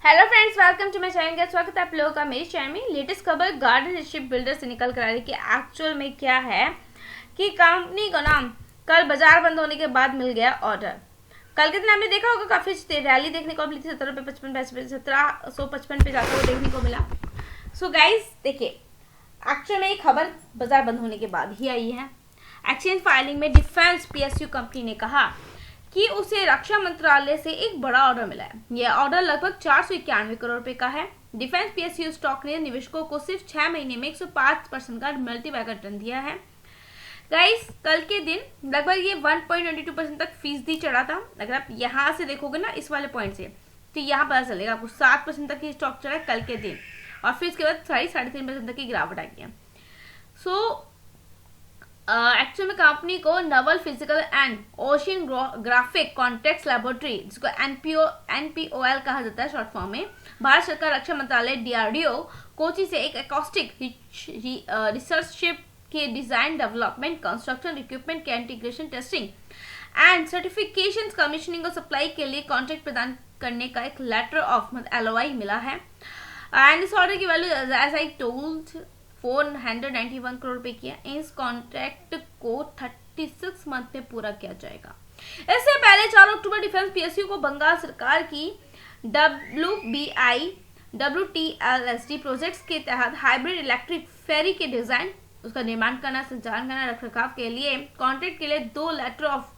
Hello friends, welcome to my channel. स्वागत है आप लोगों का मेरे चैनल में। लेटेस्ट खबर गार्डन शिप बिल्डर से निकल कर आ रही है कि एक्चुअल में क्या है कि कंपनी को ना कल बाजार बंद होने के बाद मिल गया ऑर्डर। कल के दिन हमने देखा होगा काफी रैली देखने को मिली थी, 1755 पे जाकर वो देखने को मिला। सो गाइस देखिए, एक्चुअल में ये खबर बाजार बंद होने के बाद ही आई है। एक्सचेंज फाइलिंग में डिफेंस पीएसयू कंपनी ने कहा कि उसे रक्षा मंत्रालय से एक बड़ा ऑर्डर मिला है। यह ऑर्डर लगभग 491 करोड़ रुपए का है। डिफेंस पीएसयू स्टॉक ने निवेशकों को सिर्फ 6 महीने में 105% का मल्टीबैगर रिटर्न दिया है। गाइस, कल के दिन लगभग ये 1.22% तक फीसदी चढ़ा था। अगर आप यहाँ से देखोगे ना, इस वाले पॉइंट से, तो यहाँ पता चलेगा आपको 7% तक की स्टॉक चढ़ा कल के दिन, और फिर इसके बाद 3.5% तक की गिरावट आई है। सो एक्चुअल में कंपनी को Naval physical and ocean graphic context laboratory, जिसको एनपीओएल कहा जाता है शॉर्ट फॉर्म में, भारत सरकार रक्षा मंत्रालय डीआरडीओ कोची से एक एकॉस्टिक रिसर्च शिप के डिजाइन, डेवलपमेंट, कंस्ट्रक्शन, इक्विपमेंट के integration, testing and certification, commissioning और सप्लाई के लिए कॉन्ट्रैक्ट प्रदान करने का एक लेटर ऑफ एलओआई मिला है। एंड इस ऑर्डर की value as I told 491 crore रुपए की है। इस कॉन्ट्रैक्ट को 36 मंथ में पूरा किया जाएगा। इससे पहले 4 अक्टूबर डिफेंस पीएसयू को बंगाल सरकार की WTLSD प्रोजेक्ट्स के तहत हाइब्रिड इलेक्ट्रिक फेरी के डिजाइन, उसका निर्माण करना, संचालन करना, रखरखाव के लिए कॉन्ट्रैक्ट के लिए 2 लेटर ऑफ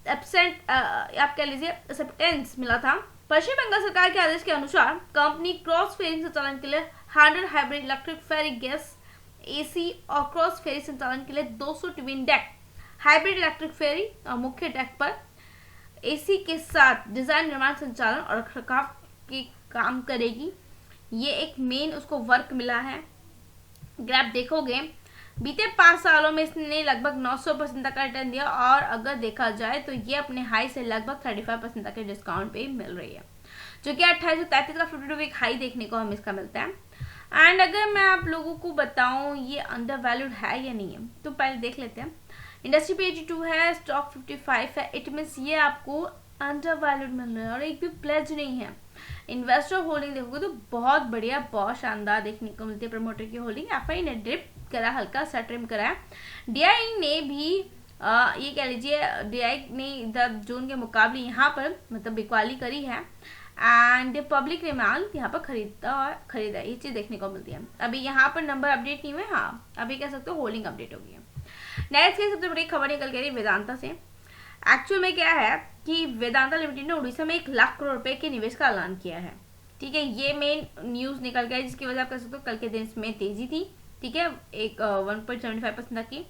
आप कह लीजिए एक्सेप्टेंस मिला था। पश्चिम बंगाल सरकार के आदेश के अनुसार कंपनी क्रॉस फेरी संचालन के लिए 100 हाइब्रिड इलेक्ट्रिक फेरी गैस एसी और क्रॉस फेरी संचालन के लिए 200 ट्विन डेक हाइब्रिड इलेक्ट्रिक फेरी और मुख्य डेक पर एसी के साथ डिजाइन, निर्माण, संचालन और रखरखाव के काम करेगी। ये एक मेन उसको वर्क मिला है। अगर आप देखोगे बीते 5 सालों में इसने लगभग 900% तक का रिटर्न दिया, और अगर देखा जाए तो ये अपने हाई से लगभग 35% तक के डिस्काउंट पे मिल रही है, जो कि 2833 का 52 वीक हाई देखने को हमें इसका मिलता है। एंड अगर मैं आप लोगों को बताऊं ये अंडर वैल्यूड है या नहीं है, तो पहले देख लेते हैं। इंडस्ट्री पे 82 है, स्टॉक 55 है, इट मीन्स ये आपको अंडर वैल्यूड मिल रहा है और एक भी प्लेज नहीं है। इन्वेस्टर होल्डिंग देखोगे तो बहुत बढ़िया, बहुत शानदार देखने को मिलती है। प्रमोटर की होल्डिंग एफआई ने ड्रिप करा, हल्का सा ट्रिम करा है। डीआई ने भी ये कह लीजिए, डीआई ने जून के मुकाबले यहाँ पर मतलब बिकवाली करी है, एंड पब्लिक ने माल यहाँ पर खरीदा ये चीज देखने को मिलती है। अभी यहाँ पर नंबर अपडेट नहीं हुए, हाँ अभी कह सकते हो होल्डिंग अपडेट हो गई है। नेक्स्ट की सबसे बड़ी खबर निकल गई वेदांता से। एक्चुअल में क्या है कि वेदांता लिमिटेड ने उड़ीसा में 1 लाख करोड़ रुपए के निवेश का ऐलान किया है। ठीक है, ये मेन न्यूज निकल गया, जिसकी वजह आप कह सकते हो कल के दिन इसमें तेजी थी। ठीक है, एक 1.75% तक की।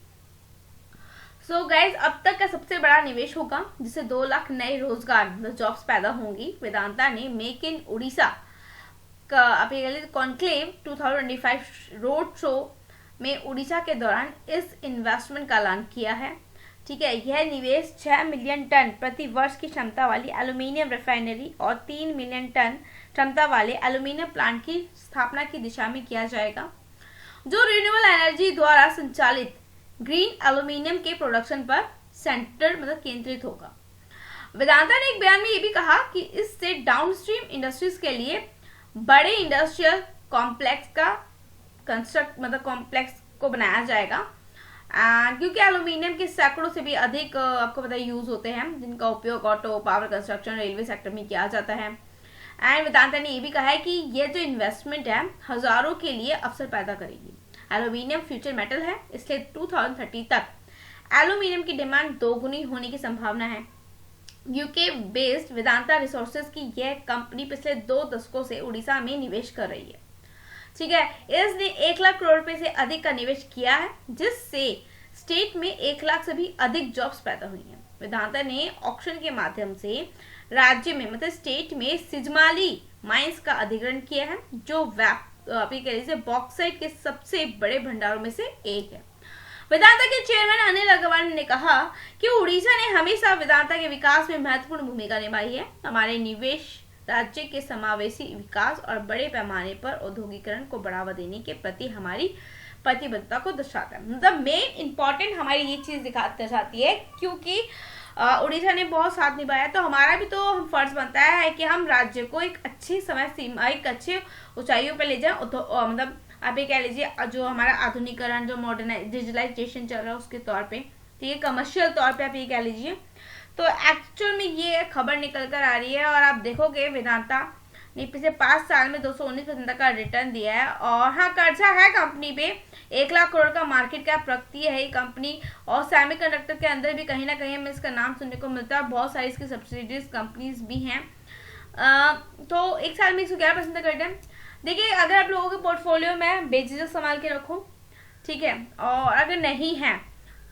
सो गाइज, अब तक का सबसे बड़ा निवेश होगा, जिससे 2 लाख नए रोजगार जॉब्स पैदा होंगी। वेदांता ने मेक इन उड़ीसा का कॉन्क्लेव 2025 रोड शो में उड़ीसा के दौरान इस इन्वेस्टमेंट का ऐलान किया है। ठीक है, यह निवेश 6 मिलियन टन प्रति वर्ष की क्षमता वाली एल्यूमिनियम रिफाइनरी और 3 मिलियन टन क्षमता वाले एल्यूमिनियम प्लांट की स्थापना की दिशा में किया जाएगा, जो रिन्यूएबल एनर्जी द्वारा संचालित ग्रीन एल्यूमिनियम के प्रोडक्शन पर केंद्रित होगा। वेदांता ने एक बयान में यह भी कहा कि इससे डाउनस्ट्रीम इंडस्ट्रीज के लिए बड़े इंडस्ट्रियल कॉम्प्लेक्स को बनाया जाएगा, क्योंकि एल्यूमिनियम के सैकड़ों से भी अधिक आपको पता है यूज होते हैं, जिनका उपयोग auto, power, construction, railway sector में किया जाता है। एंड वेदांता ने यह भी कहा है कि यह जो इन्वेस्टमेंट है हजारों के लिए अवसर पैदा करेगी। एल्यूमिनियम फ्यूचर मेटल है, इसलिए 2030 तक एल्यूमिनियम की डिमांड दोगुनी होने की संभावना है। यूके बेस्ड वेदांता रिसोर्सेज की यह कंपनी पिछले 2 दशकों से उड़ीसा में निवेश कर रही है। ठीक है, इसने 1 लाख करोड़ रुपए से अधिक का निवेश किया है, जिससे स्टेट में 1 लाख से भी अधिक जॉब्स पैदा हुई हैं। वेदांता ने ऑक्शन के माध्यम से राज्य में मतलब स्टेट में सिजमाली माइंस का अधिग्रहण किया है, जो बॉक्साइट के सबसे बड़े भंडारों में से एक है। वेदांता के चेयरमैन अनिल अग्रवाल ने कहा कि उड़ीसा ने हमेशा वेदांता के विकास में महत्वपूर्ण भूमिका निभाई है। हमारे निवेश राज्य के समावेशी विकास और बड़े पैमाने पर औद्योगिकरण को बढ़ावा देने के प्रति हमारी प्रतिबद्धता को दर्शाता है। मतलब मेन इंपॉर्टेंट हमारी ये चीज दर्शाती है, क्योंकि उड़ीसा ने बहुत साथ निभाया, तो हमारा भी तो फर्ज बनता है कि हम राज्य को एक अच्छी समय सीमा, एक अच्छी ऊंचाइयों पे ले जाएं। मतलब आप ये कह लीजिए जो हमारा आधुनिकरण, जो मॉडर्नाइज डिजिटलाइजेशन चल रहा है उसके तौर पे, ठीक है, कमर्शियल तौर पे आप ये कह लीजिए। तो एक्चुअल में ये खबर निकल कर आ रही है और आप देखोगे वेदांता ने पिछले 5 साल में 219% का रिटर्न दिया है। और हाँ, कर्जा है कंपनी पे, 1 लाख करोड़ का मार्केट कैप रखती है ये कंपनी। और सेमीकंडक्टर के अंदर भी कहीं ना कहीं हमें इसका नाम सुनने को मिलता है, बहुत सारी इसकी सब्सिडीज कंपनीज भी हैं। तो एक साल में 111% का रिटर्न। देखिए, अगर आप लोगों के पोर्टफोलियो में बेझिझक संभाल के रखो, ठीक है, और अगर नहीं है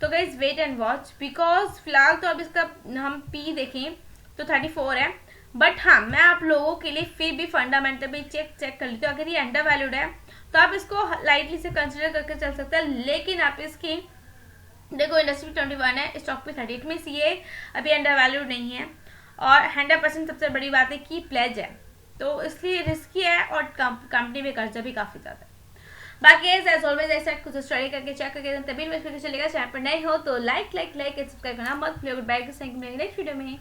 तो guys wait and watch, because फिलहाल तो अब इसका हम पी देखें तो 34 है। बट हाँ, मैं आप लोगों के लिए फिर भी फंडामेंटल भी चेक कर लेती हूँ। अगर ये अंडर वैल्यूड है तो आप इसको लाइटली से कंसिडर करके चल सकते हैं, लेकिन आप इसकी देखो इंडस्ट्री 21 है, स्टॉक पे 38 में, ये अभी अंडर वैल्यूड नहीं है। और 100% सबसे बड़ी बात है कि प्लेज है, तो इसलिए रिस्की है और कंपनी में कर्जा भी काफी ज्यादा है। बाकी एज ऑलवेज ऐसा कुछ स्टडी करके चेक करके तभी इन्वेस्ट करके चलेगा। चैनल पर नए हो तो लाइक सब्सक्राइब करना मत भूलिए। गुड बाय, नेक्स्ट वीडियो में।